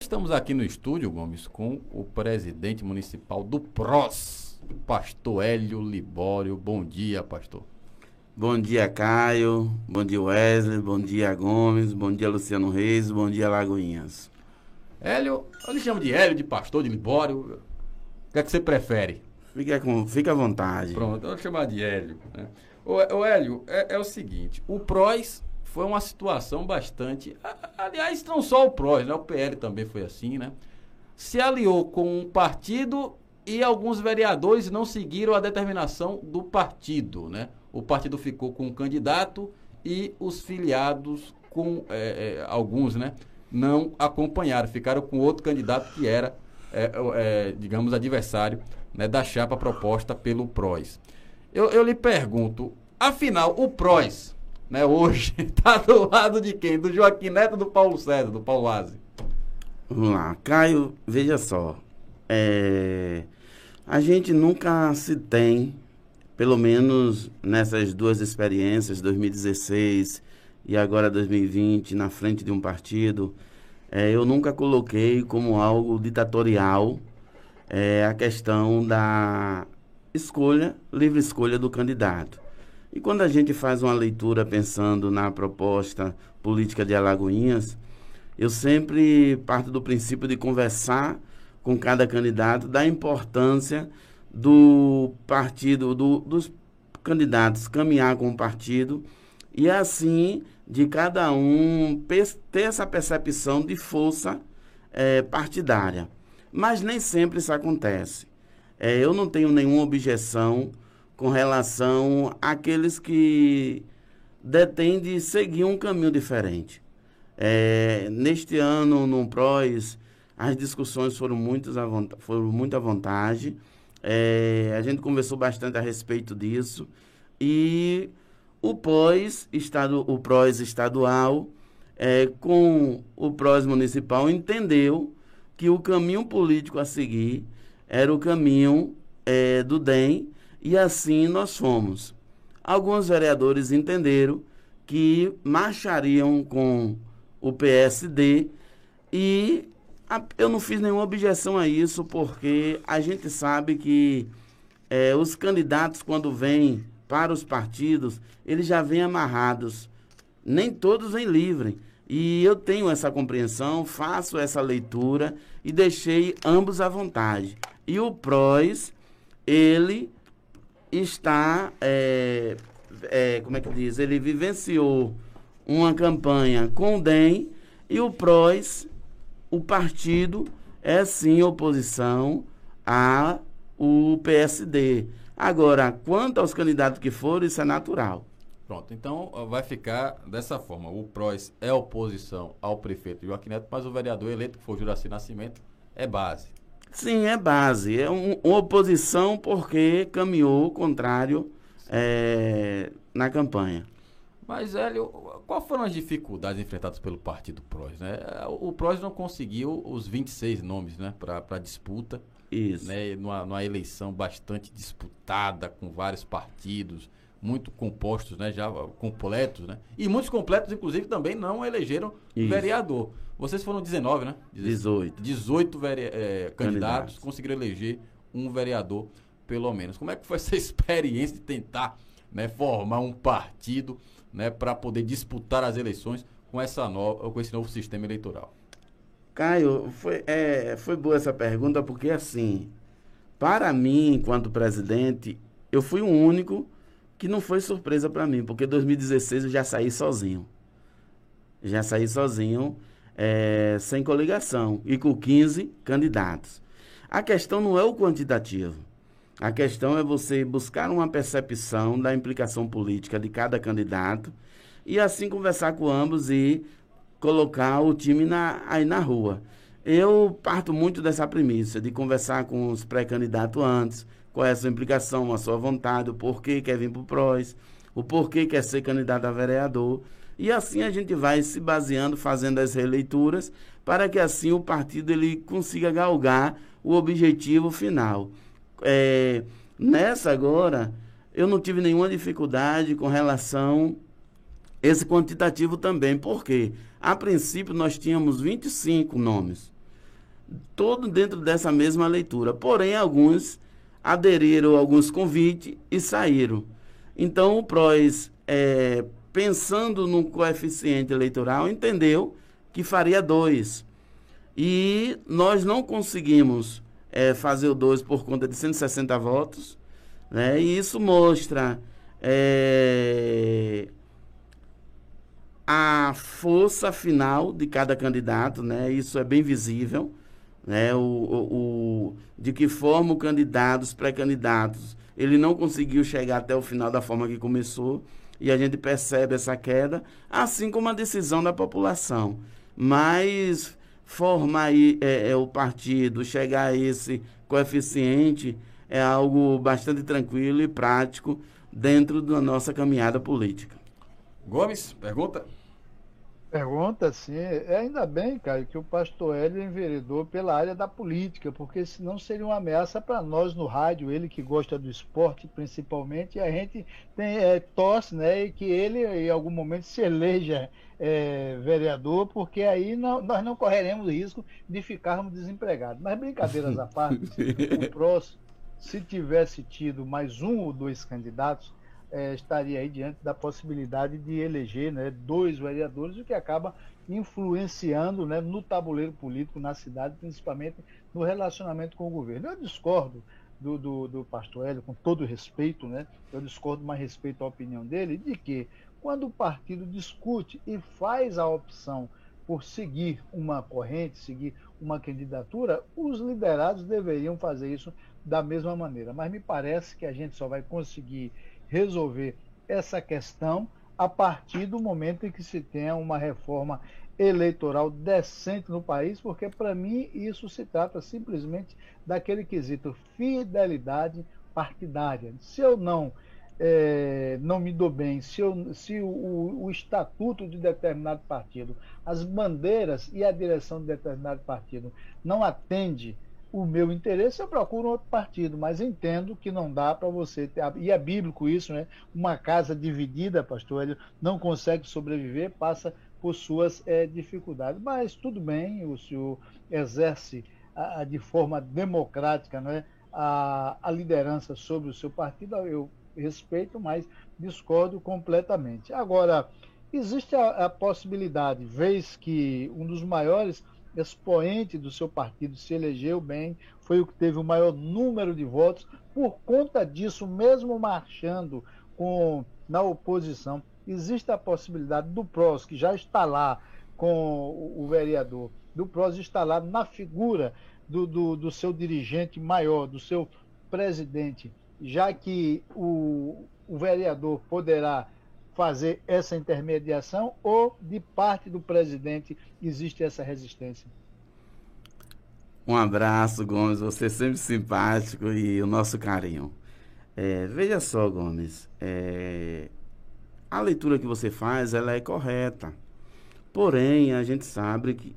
estamos aqui no estúdio, Gomes, com o presidente municipal do PROS, pastor Hélio Libório. Bom dia, pastor. Bom dia, Caio. Bom dia, Wesley. Bom dia, Gomes. Bom dia, Luciano Reis. Bom dia, Lagoinhas. Hélio, eu lhe chamo de Hélio, de pastor, de Libório. O que é que você prefere? Fica à vontade. Pronto, eu vou chamar de Hélio. Né? O Hélio, é o seguinte, o PROS foi uma situação bastante... Aliás, não só o PROS, né? O PL também foi assim, né? Se aliou com um partido e alguns vereadores não seguiram a determinação do partido, né? O partido ficou com um candidato e os filiados com alguns, né? Não acompanharam, ficaram com outro candidato que era, digamos, adversário, né, da chapa proposta pelo PROS. Eu lhe pergunto, afinal, o PROS, né, hoje está do lado de quem? Do Joaquim Neto ou do Paulo César, do Paulo Aze? Vamos lá. Caio, veja só. A gente nunca se tem, pelo menos nessas duas experiências, 2016 e agora 2020, na frente de um partido, eu nunca coloquei como algo ditatorial a questão da livre escolha do candidato. E quando a gente faz uma leitura pensando na proposta política de Alagoinhas, eu sempre parto do princípio de conversar com cada candidato da importância do partido, dos candidatos caminhar com o partido e assim de cada um ter essa percepção de força partidária. Mas nem sempre isso acontece. Eu não tenho nenhuma objeção com relação àqueles que detêm de seguir um caminho diferente. Neste ano, no PROS, as discussões foram muito à vontade. A gente conversou bastante a respeito disso. E o PROS estadual, com o PROS municipal, entendeu que o caminho político a seguir era o caminho do DEM, e assim nós fomos. Alguns vereadores entenderam que marchariam com o PSD e eu não fiz nenhuma objeção a isso, porque a gente sabe que os candidatos, quando vêm para os partidos, eles já vêm amarrados. Nem todos vêm livre. E eu tenho essa compreensão, faço essa leitura e deixei ambos à vontade. E o PROS, ele está, como é que diz? Ele vivenciou uma campanha com o DEM e o PROS, o partido, é sim oposição ao PSD. Agora, quanto aos candidatos que foram, isso é natural. Pronto, então vai ficar dessa forma. O PROS é oposição ao prefeito Joaquim Neto, mas o vereador eleito, que foi o Juraci Nascimento, é base. Sim, é base. É uma oposição porque caminhou contrário na campanha. Mas, Hélio, quais foram as dificuldades enfrentadas pelo partido PROS, né? O PROS não conseguiu os 26 nomes, né, para disputa. Isso. Né, numa eleição bastante disputada, com vários partidos, muito compostos, né, já completos, né? E muitos completos, inclusive, também não elegeram vereador. Vocês foram 19, né? 18 candidatos conseguiram eleger um vereador, pelo menos. Como é que foi essa experiência de tentar, né, formar um partido, né, para poder disputar as eleições com esse novo sistema eleitoral? Caio, foi boa essa pergunta, porque assim, para mim, enquanto presidente, eu fui o único que não foi surpresa para mim, porque em 2016 eu já saí sozinho. Sem coligação, e com 15 candidatos. A questão não é o quantitativo. A questão é você buscar uma percepção da implicação política de cada candidato e assim conversar com ambos e colocar o time aí na rua. Eu parto muito dessa premissa, de conversar com os pré-candidatos antes, qual é a sua implicação, a sua vontade, o porquê quer vir para o PROS, o porquê quer ser candidato a vereador. E assim a gente vai se baseando, fazendo as releituras, para que assim o partido ele consiga galgar o objetivo final. Nessa agora, eu não tive nenhuma dificuldade com relação a esse quantitativo também, porque a princípio nós tínhamos 25 nomes. todo dentro dessa mesma leitura. Porém, alguns aderiram a alguns convites e saíram. Então, o PROS, pensando no coeficiente eleitoral, entendeu que faria 2. E nós não conseguimos fazer o 2 por conta de 160 votos, né? E isso mostra a força final de cada candidato, né? Isso é bem visível, né? De que forma o candidato, os pré-candidatos, ele não conseguiu chegar até o final da forma que começou, e a gente percebe essa queda, assim como a decisão da população. Mas formar aí, o partido, chegar a esse coeficiente, é algo bastante tranquilo e prático dentro da nossa caminhada política. Gomes, pergunta? Pergunta, sim. Ainda bem, cara, que o pastor Hélio enveredou pela área da política, porque senão seria uma ameaça para nós no rádio, ele que gosta do esporte principalmente, e a gente torce, né, e que ele em algum momento se eleja vereador, porque aí nós não correremos risco de ficarmos desempregados. Mas brincadeiras à parte, o próximo, se tivesse tido mais um ou dois candidatos, estaria aí diante da possibilidade de eleger, né, 2 vereadores, o que acaba influenciando, né, no tabuleiro político na cidade, principalmente no relacionamento com o governo. Eu discordo do pastor Hélio, com todo respeito, né, eu discordo, mas respeito a opinião dele, de que quando o partido discute e faz a opção por seguir uma corrente, seguir uma candidatura, os liderados deveriam fazer isso da mesma maneira. Mas me parece que a gente só vai conseguir resolver essa questão a partir do momento em que se tenha uma reforma eleitoral decente no país, porque para mim isso se trata simplesmente daquele quesito fidelidade partidária. Se eu não me dou bem, se o estatuto de determinado partido, as bandeiras e a direção de determinado partido não atende o meu interesse, eu procuro outro partido, mas entendo que não dá para você ter, e é bíblico isso, né? Uma casa dividida, pastor Hélio, não consegue sobreviver, passa por suas dificuldades, mas tudo bem, o senhor exerce de forma democrática, né, a liderança sobre o seu partido, eu respeito, mas discordo completamente. Agora, existe a possibilidade, vez que um dos maiores expoente do seu partido se elegeu bem, foi o que teve o maior número de votos, por conta disso, mesmo marchando na oposição, existe a possibilidade do PROS, que já está lá com o vereador, do PROS estar lá na figura do seu dirigente maior, do seu presidente, já que o vereador poderá fazer essa intermediação, ou de parte do presidente existe essa resistência? Um abraço, Gomes, você é sempre simpático, e o nosso carinho. Veja só, Gomes, a leitura que você faz, ela é correta. Porém, a gente sabe que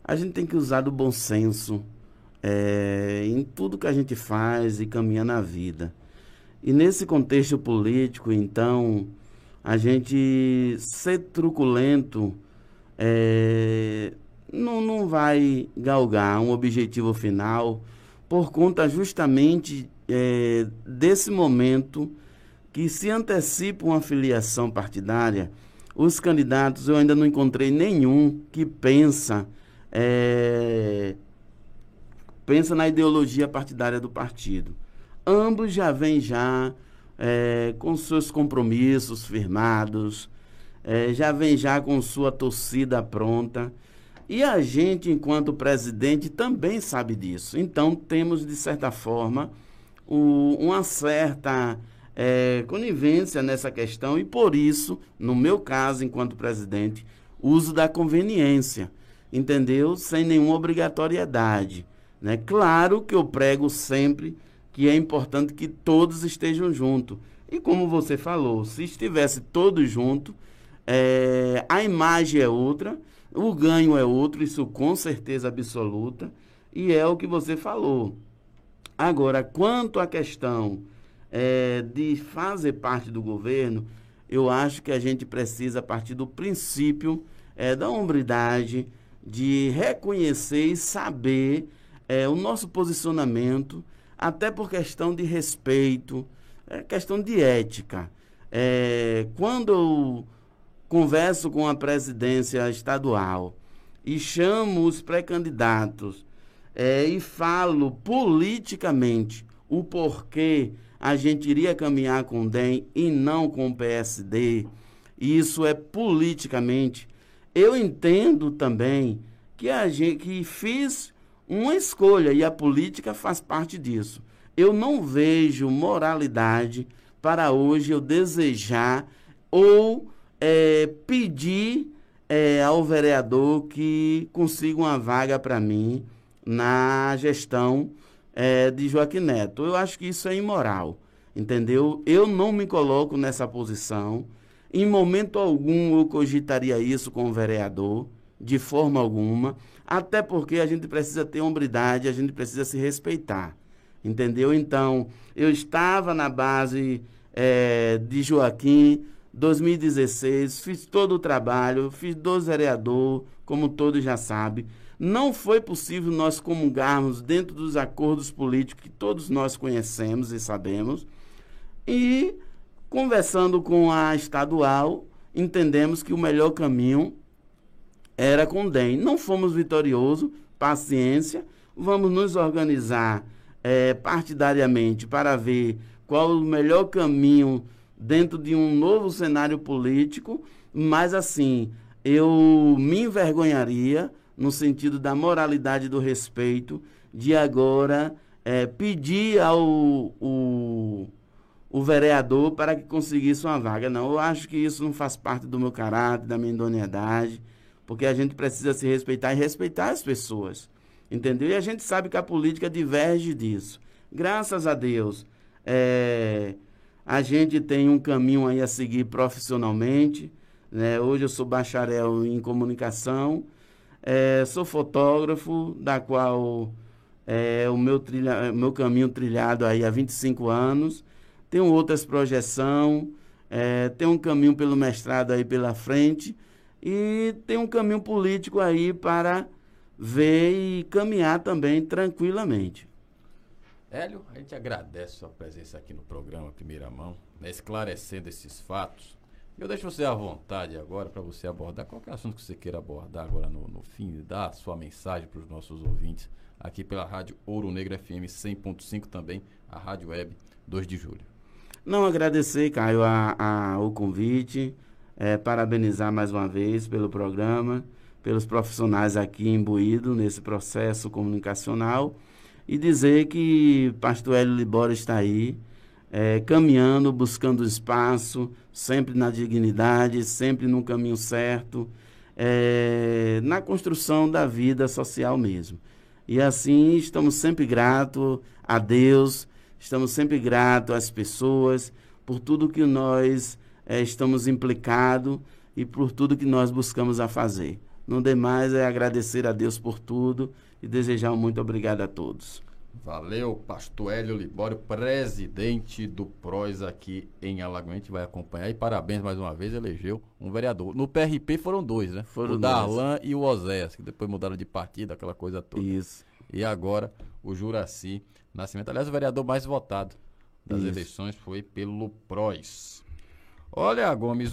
a gente tem que usar do bom senso em tudo que a gente faz e caminha na vida. E nesse contexto político, então, a gente ser truculento não vai galgar um objetivo final, por conta justamente desse momento que se antecipa uma filiação partidária. Os candidatos, eu ainda não encontrei nenhum que pensa na ideologia partidária do partido. Ambos já vêm com seus compromissos firmados, já vêm com sua torcida pronta. E a gente, enquanto presidente, também sabe disso. Então, temos, de certa forma, uma certa conivência nessa questão, e por isso, no meu caso, enquanto presidente, uso da conveniência, entendeu? Sem nenhuma obrigatoriedade, né? Claro que eu prego sempre que é importante que todos estejam juntos. E como você falou, se estivesse todos juntos, a imagem é outra, o ganho é outro, isso com certeza absoluta, e é o que você falou. Agora, quanto à questão de fazer parte do governo, eu acho que a gente precisa partir do princípio da hombridade, de reconhecer e saber o nosso posicionamento, até por questão de respeito, questão de ética. Quando eu converso com a presidência estadual e chamo os pré-candidatos e falo politicamente o porquê a gente iria caminhar com o DEM e não com o PSD, isso é politicamente, eu entendo também que fiz uma escolha e a política faz parte disso. Eu não vejo moralidade para hoje eu desejar ou pedir ao vereador que consiga uma vaga para mim na gestão de Joaquim Neto. Eu acho que isso é imoral, entendeu? Eu não me coloco nessa posição. Em momento algum eu cogitaria isso com o vereador, de forma alguma, até porque a gente precisa ter hombridade, a gente precisa se respeitar, entendeu? Então, eu estava na base de Joaquim, 2016, fiz todo o trabalho, fiz 12 vereador, como todos já sabem. Não foi possível nós comungarmos dentro dos acordos políticos que todos nós conhecemos e sabemos. E, conversando com a estadual, entendemos que o melhor caminho era com o DEM. Não fomos vitoriosos, paciência, vamos nos organizar partidariamente para ver qual o melhor caminho dentro de um novo cenário político, mas assim, eu me envergonharia no sentido da moralidade e do respeito de agora pedir o vereador para que conseguisse uma vaga. Não, eu acho que isso não faz parte do meu caráter, da minha idoneidade, porque a gente precisa se respeitar e respeitar as pessoas, entendeu? E a gente sabe que a política diverge disso. Graças a Deus, a gente tem um caminho aí a seguir profissionalmente, né? Hoje eu sou bacharel em comunicação, sou fotógrafo, da qual o meu caminho trilhado aí há 25 anos, tenho outras projeções, tenho um caminho pelo mestrado aí pela frente e tenho um caminho político aí para ver e caminhar também tranquilamente. Hélio, a gente agradece a sua presença aqui no programa Primeira Mão, né, esclarecendo esses fatos. Eu deixo você à vontade agora para você abordar qualquer assunto que você queira abordar agora no fim, dar a sua mensagem para os nossos ouvintes aqui pela Rádio Ouro Negro FM 100.5, também a Rádio Web 2 de Julho. Não, agradecer, Caio, o convite, parabenizar mais uma vez pelo programa, pelos profissionais aqui imbuídos nesse processo comunicacional e dizer que Pastor Hélio Libório está aí, caminhando, buscando espaço, sempre na dignidade, sempre no caminho certo, na construção da vida social mesmo. E assim estamos sempre gratos a Deus, estamos sempre gratos às pessoas por tudo que nós estamos implicados e por tudo que nós buscamos a fazer. No demais é agradecer a Deus por tudo e desejar um muito obrigado a todos. Valeu, Pastor Hélio Libório, presidente do PROS aqui em Alagoas. A gente vai acompanhar e parabéns mais uma vez, elegeu um vereador. No PRP foram dois, né? Foram o Darlan e o Oséias, que depois mudaram de partido, aquela coisa toda. Isso. E agora o Juraci Nascimento. Aliás, o vereador mais votado das eleições foi pelo PROS. Olha, Gomes.